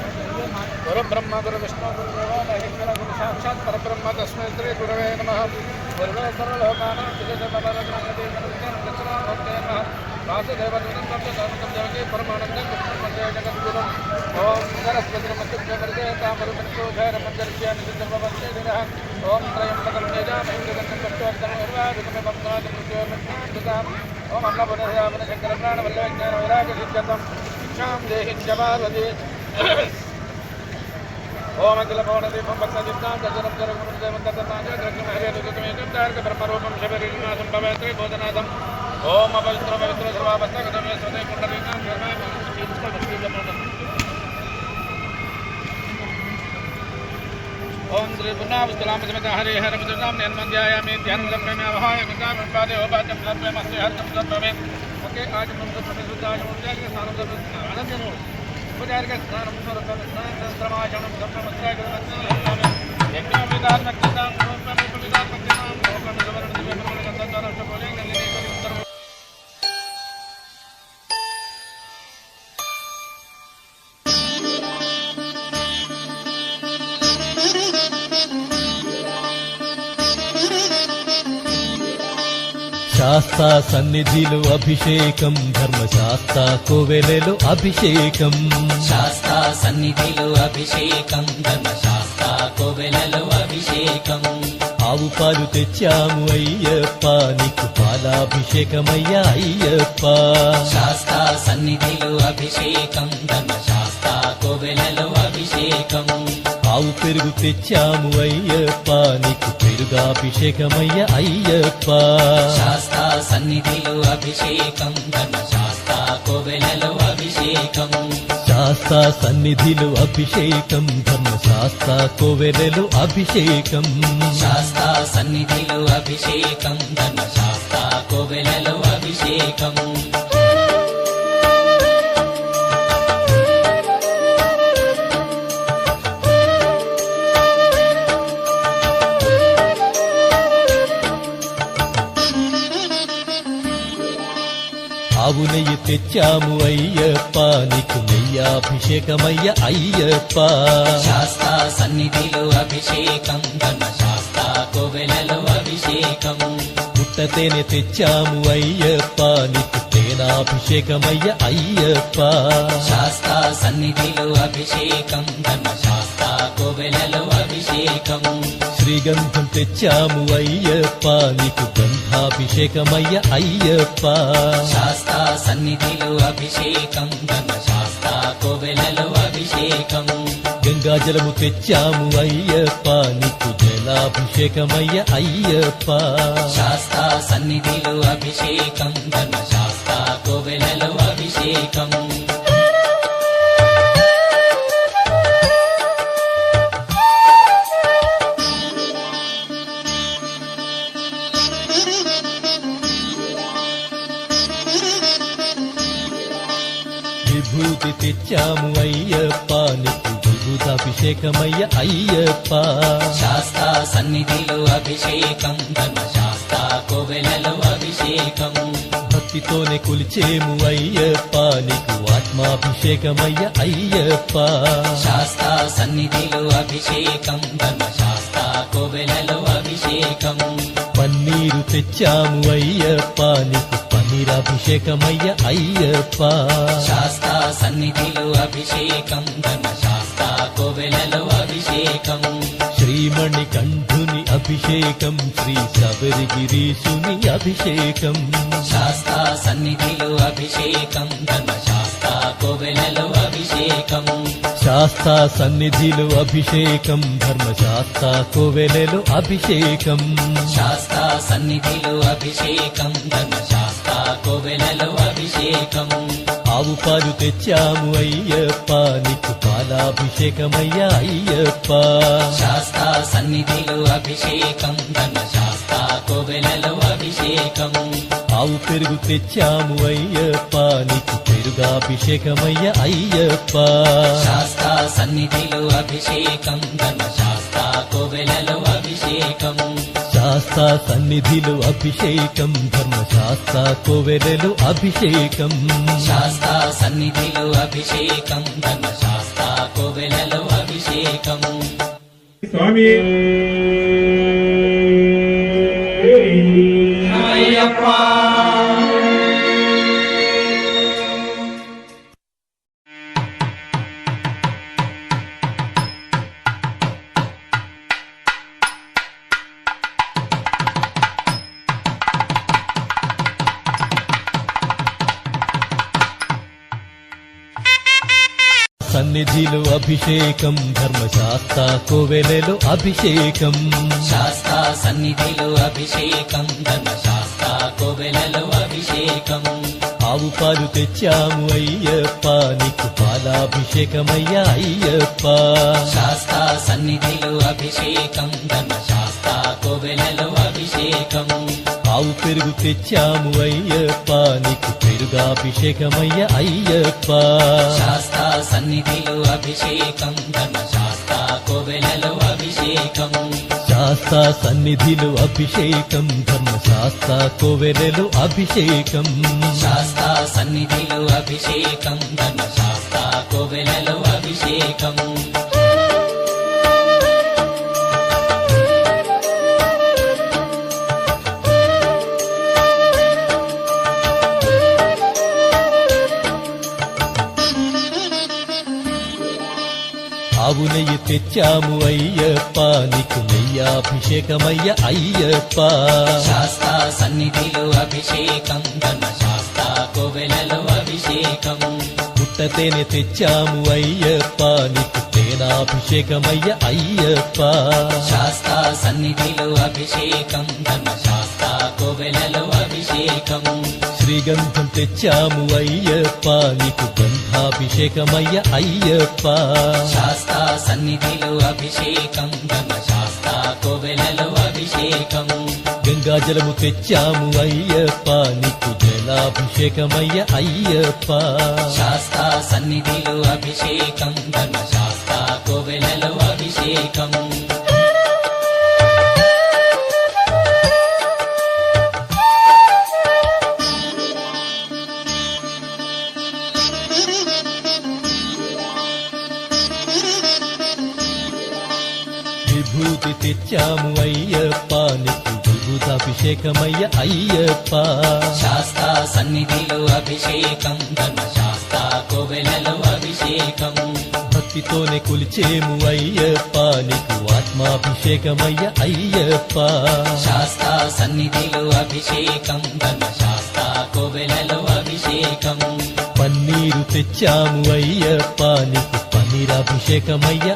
ब्रह्म गुरु विष्णु गुरुदेव महेश्वर गुरु साक्षात् परब्रह्म तस्मै श्री गुरवे नमः। गुरुवे सर्वलोकानां वासुदेवकी परमानंद जगद्गुरुम् ओम सरस्वती ओम ओम शंकर प्राणवल्लभज्ञानवैराग्यसिद्ध्यर्थं शिक्षां देहि जवावति ओम अखिल भुवनदीपं भक्तचित्तां सज्जनं जरगुरुदेवं ब्रह्मरूपं शबरीनाथं भवेत्री बोधनाथम् ओम अपवित्र पवित्र सर्वावस्थागतमे स्वदे कुण्डलीनां ओम श्री पुन्नावस्तुलां समेत हरे हर मुद्रां निर्मध्यायामि ध्यानं लक्ष्मी अवहाय मितां पादे ओपादं लभ्यमस्ति हरतं सत्वमे। ओके आज हम सब सुधार ऊर्जा के स्नान से आनंद नो उपचार के स्नान सर्वतम स्नान संक्रमाचरणं संप्रमस्ताय गुरुमत्सं यज्ञ विदान मक्तां ओम विदान मक्तां ओम सवरण दिव्य प्रमाण गंधर्व बोले नलिनी उत्तर శాస్తా సన్నిధిలో అభిషేకం ధర్మశాస్త్ర కోవెలలో అభిషేకం శాస్త్ర సన్నిధిలో అభిషేకం ధర్మశాస్త్ర కోవెలలో అభిషేకం ఆవు పాలు తెచ్చాము అయ్యప్ప నీకు పాలాభిషేకమయ్యా అయ్యప్ప శాస్త్ర సన్నిధిలో అభిషేకం ధర్మశాస్త్ర కోవెలలో అభిషేకం ఆవు పెరుగు తెచ్చాము అయ్యప్ప నీకు పెరుగాభిషేకమయ్యా అయ్యప్ప శాస్త్ర సన్నిధిలో అభిషేకం ధర్మశాస్త్ర కోవెలలో అభిషేకం శాస్త్ర సన్నిధిలో అభిషేకం ధర్మశాస్త్ర కోవెలలో అభిషేకం శాస్త్ర సన్నిధిలో అభిషేకం ధర్మశాస్త్ర కోవెలలో అభిషేకం ఆవు నెయ్యి తెచ్చాము అయ్యప్ప నీకు నెయ్యాభిషేకమయ్య అయ్యప్ప శాస్త్ర సన్నిధిలో అభిషేకం ధర్మశాస్త్ర కోవెలలో అభిషేకం పుట్టతేనె తెచ్చాము అయ్యప్ప నీకు తేనాభిషేకమయ్య అయ్యప్ప శాస్త్ర సన్నిధిలో అభిషేకం ధర్మశాస్త్ర కోవెలలో అభిషేకం శ్రీగంధం తెచ్చాము అయ్యప్ప నీకు గంధాభిషేకమయ్య అయ్యప్ప శాస్త్ర సన్నిధిలో అభిషేకం ధర్మశాస్త్ర కోవెలలో అభిషేకం గంగాజలము తెచ్చాము అయ్యప్ప నీకు జలాభిషేకమయ్య అయ్యప్ప శాస్త్ర సన్నిధిలో అభిషేకం ధర్మశాస్త్ర కోవెలలో అభిషేకం విభూతి తెచ్చాము అయ్యప్ప నీకు విభూతాభిషేకమయ్య అయ్యప్ప శాస్త్ర సన్నిధిలో అభిషేకం ధర్మశాస్త్ర కోవెలలో అభిషేకం భక్తితోనే కొలిచేము అయ్యప్ప నీకు ఆత్మాభిషేకమయ్య అయ్యప్ప శాస్త్ర సన్నిధిలో అభిషేకం ధర్మశాస్త్ర కోవెలలో అభిషేకం పన్నీరు తెచ్చాము అయ్యప్ప నీకు పన్నీరాభిషేకమయ్య అయ్యప్ప శాస్త్ర సన్నిధిలో అభిషేకం ధర్మశాస్త్ర కోవెలలో అభిషేకం శ్రీమణి కంఠుని అభిషేకం శ్రీ శబరిగిరీశుని అభిషేకం శాస్త్ర సన్నిధిలో అభిషేకం ధర్మశాస్త్ర కోవెలలో అభిషేకం శాస్త్ర సన్నిధిలో అభిషేకం ధర్మశాస్త్ర కోవెలలో అభిషేకం శాస్త్ర సన్నిధిలో అభిషేకం ధర్మశాస్త్ర కోవెలలో అభిషేకం ఆవు పాలు తెచ్చాము అయ్యప్ప నీకు పాలాభిషేకమయ్య అయ్యప్ప శాస్త్ర సన్నిధిలో అభిషేకం ధర్మశాస్త్ర కోవెలలో అభిషేకం ఆవు పెరుగు తెచ్చాము అయ్యప్ప నీకు పెరుగాభిషేకమయ్య అయ్యప్ప శాస్త్ర సన్నిధిలో అభిషేకం ధర్మశాస్త్ర కోవెలలో అభిషేకం శాస్తా సన్నిధిలో అభిషేకం ధర్మశాస్త్ర కోవెలలో అభిషేకం శాస్తా సన్నిధిలో అభిషేకం ధర్మశాస్త్ర కోవెలలో అభిషేకం స్వామి అయ్యప్ప సన్నిధిలో అభిషేకం ధర్మశాస్త్ర కోవెలలో అభిషేకం శాస్తా సన్నిధిలో అభిషేకం ధర్మశాస్త్ర కోవెలలో అభిషేకం ఆవు పాలు తెచ్చాము అయ్యప్ప నీకు పాలాభిషేకమయ్యా అయ్యప్ప శాస్తా సన్నిధిలో అభిషేకం ధర్మశాస్త్ర కోవెలలో అభిషేకం ఆవు పెరుగు తెచ్చాము అయ్యప్ప నీకు పెరుగాభిషేకమయ్యా అయ్యప్ప శాస్తా సన్నిధిలో అభిషేకం ధర్మశాస్త్ర కోవెలలో అభిషేకం శాస్త్ర సన్నిధిలో అభిషేకం ధర్మశాస్త్ర కోవెలలో అభిషేకం శాస్తా సన్నిధిలో అభిషేకం ధర్మశాస్త్ర కోవెలలో అభిషేకం ఆవు నెయ్యి తెచ్చాము అయ్యప్ప నీకు నెయ్యాభిషేకమయ్య అయ్యప్ప శాస్తా సన్నిధిలో అభిషేకం ధర్మశాస్త్ర కోవెలలో అభిషేకం పుట్టతేనె తెచ్చాము అయ్యప్ప నీకు తేనాభిషేకమయ్య అయ్యప్ప శాస్తా సన్నిధిలో అభిషేకం ధర్మశాస్త్ర కోవెలలో అభిషేకం శ్రీగంధం తెచ్చాము అయ్యప్ప నీకు గంధాభిషేకమయ్య అయ్యప్ప శాస్తా సన్నిధిలో అభిషేకం ధర్మశాస్త్ర కోవెలలో అభిషేకం గంగాజలము తెచ్చాము అయ్యప్ప నీకు జలాభిషేకమయ్య అయ్యప్ప శాస్తా సన్నిధిలో అభిషేకం ధర్మశాస్త్ర కోవెలలో అభిషేకం విభూతి తెచ్చాము అయ్యప్ప నీకు విభూతాభిషేకమయ్య అయ్యప్ప శాస్తా సన్నిధిలో అభిషేకం ధర్మశాస్త్ర కోవెలలో అభిషేకం భక్తితోనే కొలిచేము అయ్యప్ప నీకు ఆత్మాభిషేకమయ్య అయ్యప్ప శాస్తా సన్నిధిలో అభిషేకం ధర్మశాస్త్ర కోవెలలో అభిషేకం పన్నీరు తెచ్చాము అయ్యప్ప నీకు పన్నీరాభిషేకమయ్య